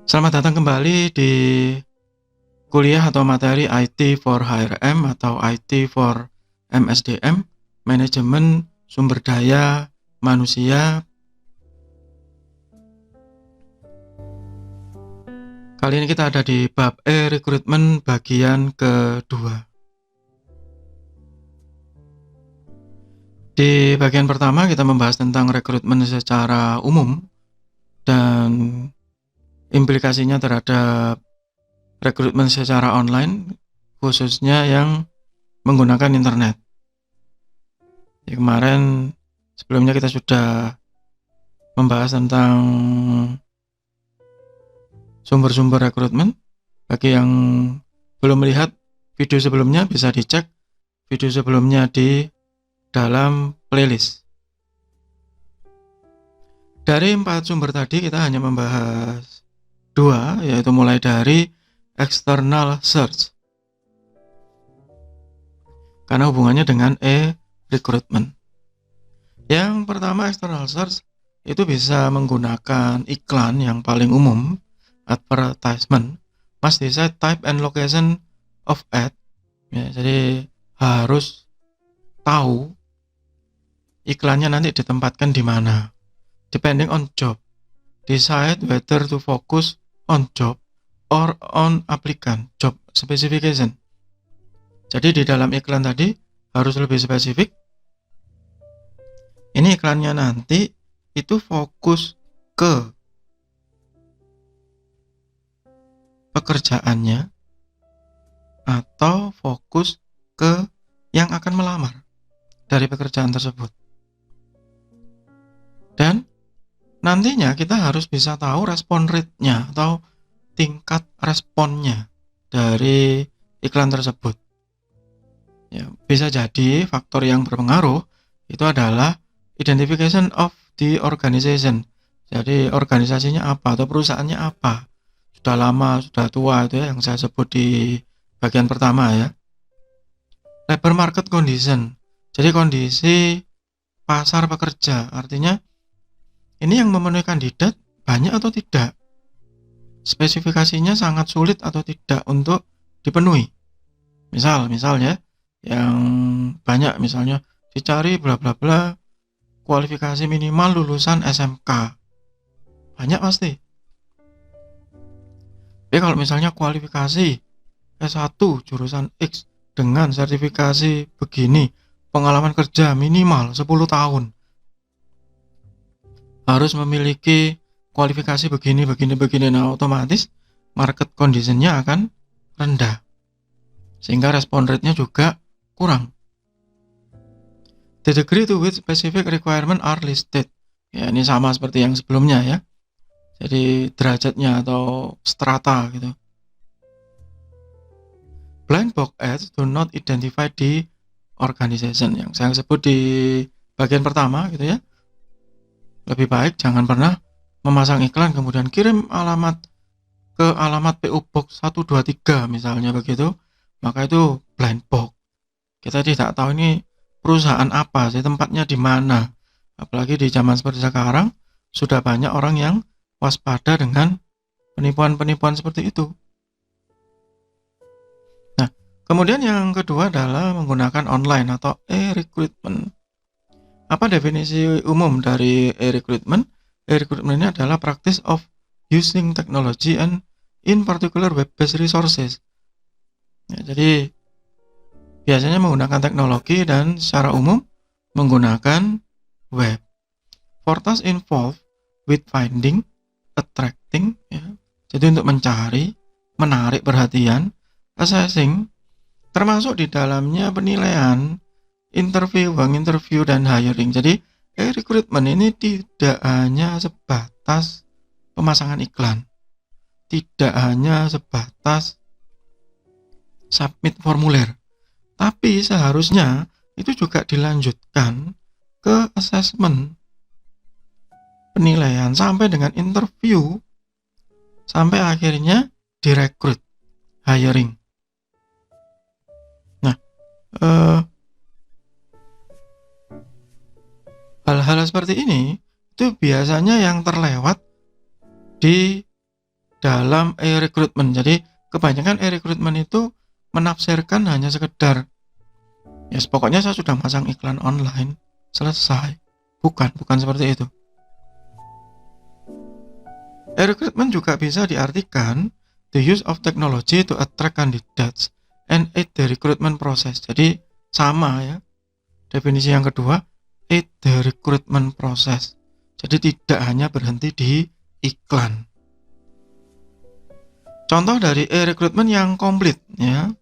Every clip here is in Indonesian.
Selamat datang kembali di kuliah atau materi IT for HRM atau IT for MSDM, Manajemen Sumber Daya Manusia. Kali ini kita ada di bab rekrutmen bagian kedua. Di bagian pertama kita membahas tentang rekrutmen secara umum dan implikasinya terhadap rekrutmen secara online, khususnya yang menggunakan internet. Kemarin sebelumnya kita sudah membahas tentang sumber-sumber rekrutmen. Bagi yang belum melihat video sebelumnya, bisa dicek video sebelumnya di dalam playlist. Dari 4 sumber tadi kita hanya membahas 2, yaitu mulai dari external search, karena hubungannya dengan recruitment. Yang pertama, external search itu bisa menggunakan iklan yang paling umum, advertisement, must decide type and location of ad. Ya, jadi harus tahu iklannya nanti ditempatkan di mana. Depending on job, decide whether to focus on job or on applicant job specification. Jadi di dalam iklan tadi harus lebih spesifik. Ini iklannya nanti itu fokus ke pekerjaannya atau fokus ke yang akan melamar dari pekerjaan tersebut. Dan nantinya kita harus bisa tahu respon rate-nya atau tingkat responnya dari iklan tersebut. Ya, bisa jadi faktor yang berpengaruh itu adalah identification of the organization. Jadi organisasinya apa atau perusahaannya apa. Sudah lama, sudah tua, itu ya yang saya sebut di bagian pertama ya. Labor market condition. Jadi kondisi pasar pekerja, artinya ini yang memenuhi kandidat banyak atau tidak, spesifikasinya sangat sulit atau tidak untuk dipenuhi. Misalnya yang banyak, misalnya dicari bla bla bla, kualifikasi minimal lulusan SMK, banyak pasti. Tapi kalau misalnya kualifikasi S1 jurusan X dengan sertifikasi begini, pengalaman kerja minimal 10 tahun, harus memiliki kualifikasi begini, nah otomatis market condition-nya akan rendah, sehingga respon rate-nya juga kurang. The degree to which specific requirement are listed, ya ini sama seperti yang sebelumnya ya, jadi derajatnya atau strata gitu. Blind box ads do not identify the organization, yang saya sebut di bagian pertama gitu ya. Lebih baik jangan pernah memasang iklan kemudian kirim alamat ke alamat PO Box 123 misalnya begitu, maka itu blind box. Kita tidak tahu ini perusahaan apa sih, tempatnya di mana. Apalagi di zaman seperti sekarang sudah banyak orang yang waspada dengan penipuan-penipuan seperti itu. Nah, kemudian yang kedua adalah menggunakan online atau e-recruitment. Apa definisi umum dari e-recruitment? E-recruitment ini adalah practice of using technology and in particular web-based resources. Ya, jadi biasanya menggunakan teknologi dan secara umum menggunakan web. For tasks involved with finding, attracting, ya. Jadi untuk mencari, menarik perhatian, assessing, termasuk di dalamnya penilaian, interview, dan hiring. Jadi recruitment ini tidak hanya sebatas pemasangan iklan, tidak hanya sebatas submit formulir, tapi seharusnya itu juga dilanjutkan ke assessment, penilaian, sampai dengan interview, sampai akhirnya direkrut, hiring. Nah, hal-hal seperti ini itu biasanya yang terlewat di dalam e-recruitment. Jadi kebanyakan e-recruitment itu menafsirkan hanya sekedar pokoknya saya sudah masang iklan online, selesai. Bukan seperti itu. E-recruitment juga bisa diartikan the use of technology to attract candidates and aid the recruitment process. Jadi sama ya. Definisi yang kedua, aid the recruitment process. Jadi tidak hanya berhenti di iklan. Contoh dari e-recruitment yang komplit ya.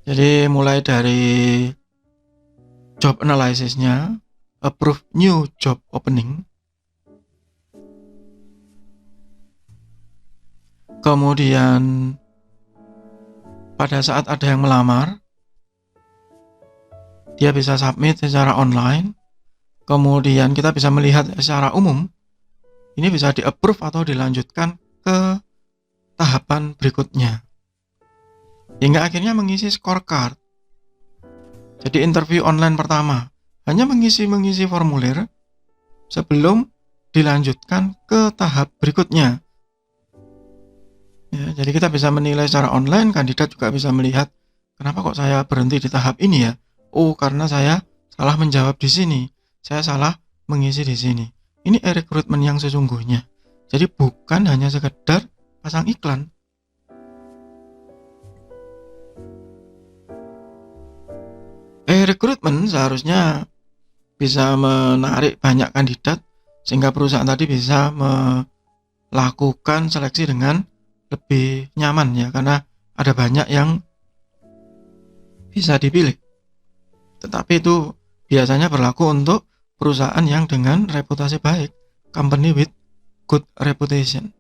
Jadi mulai dari job analysis-nya, approve new job opening, kemudian pada saat ada yang melamar, dia bisa submit secara online, kemudian kita bisa melihat secara umum, ini bisa di-approve atau dilanjutkan ke tahapan berikutnya. Hingga akhirnya mengisi scorecard. Jadi interview online pertama, hanya mengisi formulir sebelum dilanjutkan ke tahap berikutnya. Ya, jadi kita bisa menilai secara online, kandidat juga bisa melihat kenapa kok saya berhenti di tahap ini ya. Oh, karena saya salah menjawab di sini, saya salah mengisi di sini. Ini e-recruitment yang sesungguhnya. Jadi bukan hanya sekedar pasang iklan. E-recruitment seharusnya bisa menarik banyak kandidat sehingga perusahaan tadi bisa melakukan seleksi dengan lebih nyaman ya, karena ada banyak yang bisa dipilih. Tetapi itu biasanya berlaku untuk perusahaan yang dengan reputasi baik, company with good reputation,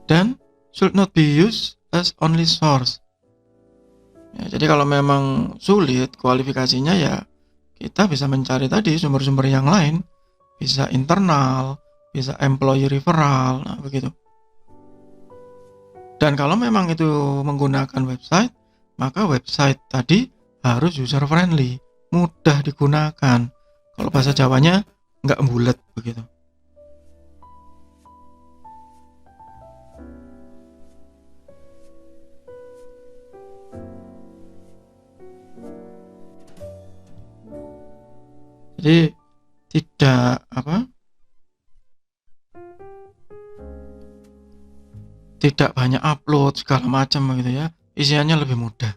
dan should not be used as only source. Ya, jadi kalau memang sulit kualifikasinya ya kita bisa mencari tadi sumber-sumber yang lain, bisa internal, bisa employee referral, nah begitu. Dan kalau memang itu menggunakan website, maka website tadi harus user friendly, mudah digunakan. Kalau bahasa Jawanya nggak bulet begitu. Jadi tidak banyak upload segala macam gitu ya, isiannya lebih mudah.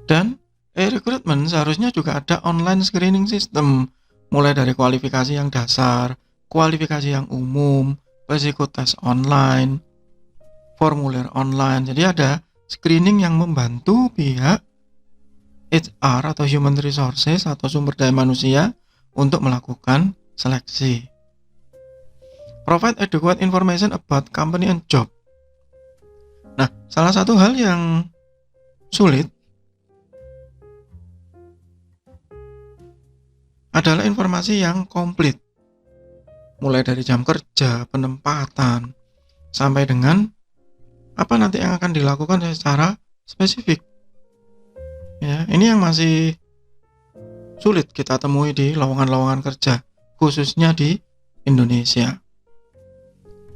Dan e-recruitment seharusnya juga ada online screening system, mulai dari kualifikasi yang dasar, kualifikasi yang umum, psikotes online, formulir online. Jadi ada screening yang membantu pihak HR atau Human Resources atau sumber daya manusia untuk melakukan seleksi. Provide adequate information about company and job. Nah, salah satu hal yang sulit adalah informasi yang komplit. Mulai dari jam kerja, penempatan, sampai dengan apa nanti yang akan dilakukan secara spesifik. Ya, ini yang masih sulit kita temui di lowongan-lowongan kerja, khususnya di Indonesia.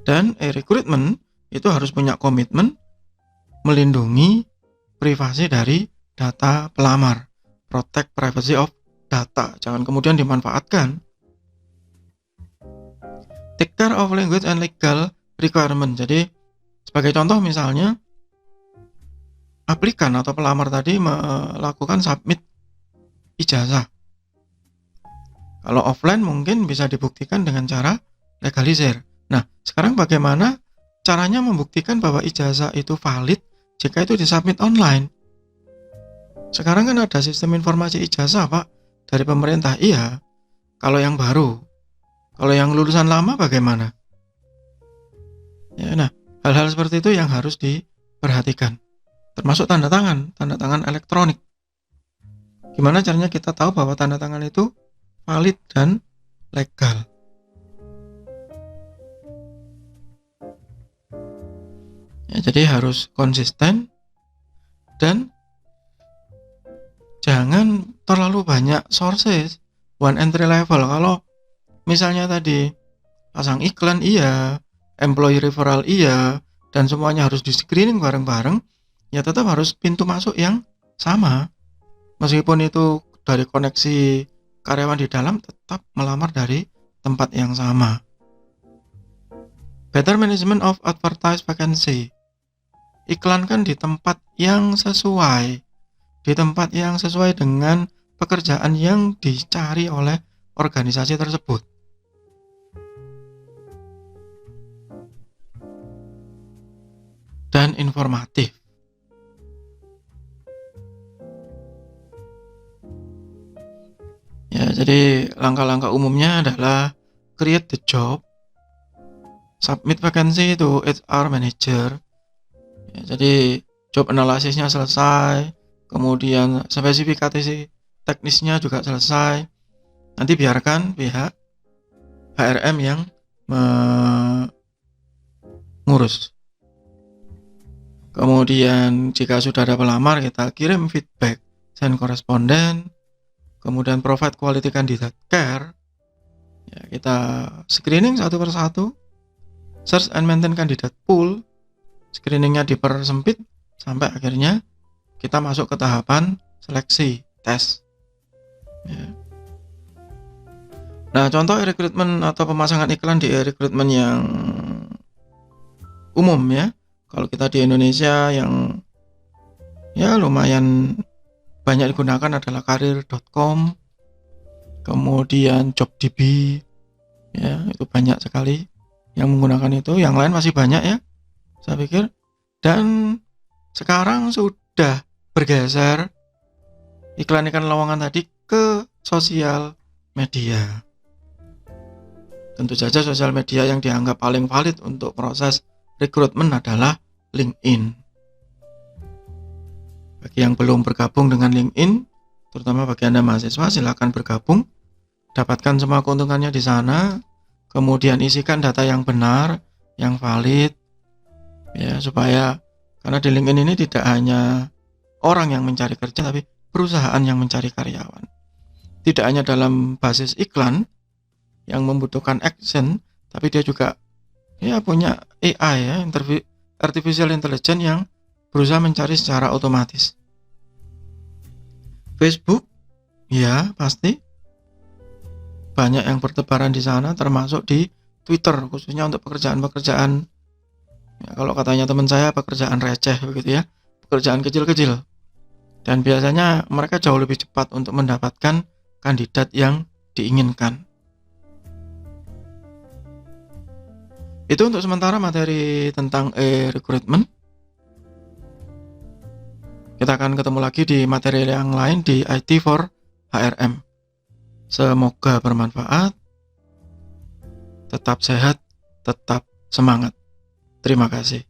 Dan e-recruitment itu harus punya komitmen melindungi privasi dari data pelamar, protect privacy of data, jangan kemudian dimanfaatkan. Take care of language and legal requirement. Jadi sebagai contoh misalnya aplikan atau pelamar tadi melakukan submit ijazah. Kalau offline mungkin bisa dibuktikan dengan cara legalisir. Nah, sekarang bagaimana caranya membuktikan bahwa ijazah itu valid jika itu disubmit online? Sekarang kan ada sistem informasi ijazah, Pak, dari pemerintah. Iya, kalau yang baru. Kalau yang lulusan lama bagaimana? Ya, nah, hal-hal seperti itu yang harus diperhatikan. Termasuk tanda tangan elektronik. Gimana caranya kita tahu bahwa tanda tangan itu valid dan legal? Ya, jadi harus konsisten dan jangan terlalu banyak sources, one entry level. Kalau misalnya tadi pasang iklan iya, employee referral iya, dan semuanya harus di-screening bareng-bareng, ya tetap harus pintu masuk yang sama. Meskipun itu dari koneksi karyawan di dalam, tetap melamar dari tempat yang sama. Better management of advertised vacancy. Iklankan di tempat yang sesuai. Di tempat yang sesuai dengan pekerjaan yang dicari oleh organisasi tersebut. Dan informatif. Ya, jadi langkah-langkah umumnya adalah create the job, submit vacancy to HR manager. Ya, jadi job analisisnya selesai, kemudian spesifikasi teknisnya juga selesai. Nanti biarkan pihak HRM yang mengurus. Kemudian jika sudah ada pelamar, kita kirim feedback, send koresponden, kemudian provide quality candidate care. Ya, kita screening satu persatu, search and maintain candidate pool, screeningnya dipersempit sampai akhirnya kita masuk ke tahapan seleksi, tes. Ya. Nah, contoh rekrutmen atau pemasangan iklan di rekrutmen yang umum ya. Kalau kita di Indonesia yang ya lumayan banyak digunakan adalah karir.com, kemudian JobDB, ya itu banyak sekali yang menggunakan itu. Yang lain masih banyak ya, saya pikir. Dan sekarang sudah bergeser iklan-iklan lowongan tadi ke sosial media. Tentu saja sosial media yang dianggap paling valid untuk proses rekrutmen adalah LinkedIn. Bagi yang belum bergabung dengan LinkedIn, terutama bagi Anda mahasiswa, silakan bergabung. Dapatkan semua keuntungannya di sana. Kemudian isikan data yang benar, yang valid, ya supaya karena di LinkedIn ini tidak hanya orang yang mencari kerja, tapi perusahaan yang mencari karyawan. Tidak hanya dalam basis iklan yang membutuhkan action, tapi dia juga ya punya AI ya, artificial intelligence yang berusaha mencari secara otomatis. Facebook, ya pasti banyak yang bertebaran di sana, termasuk di Twitter, khususnya untuk pekerjaan-pekerjaan. Ya, kalau katanya teman saya pekerjaan receh begitu ya, pekerjaan kecil-kecil. Dan biasanya mereka jauh lebih cepat untuk mendapatkan kandidat yang diinginkan. Itu untuk sementara materi tentang recruitment. Kita akan ketemu lagi di materi yang lain di IT for HRM. Semoga bermanfaat. Tetap sehat, tetap semangat. Terima kasih.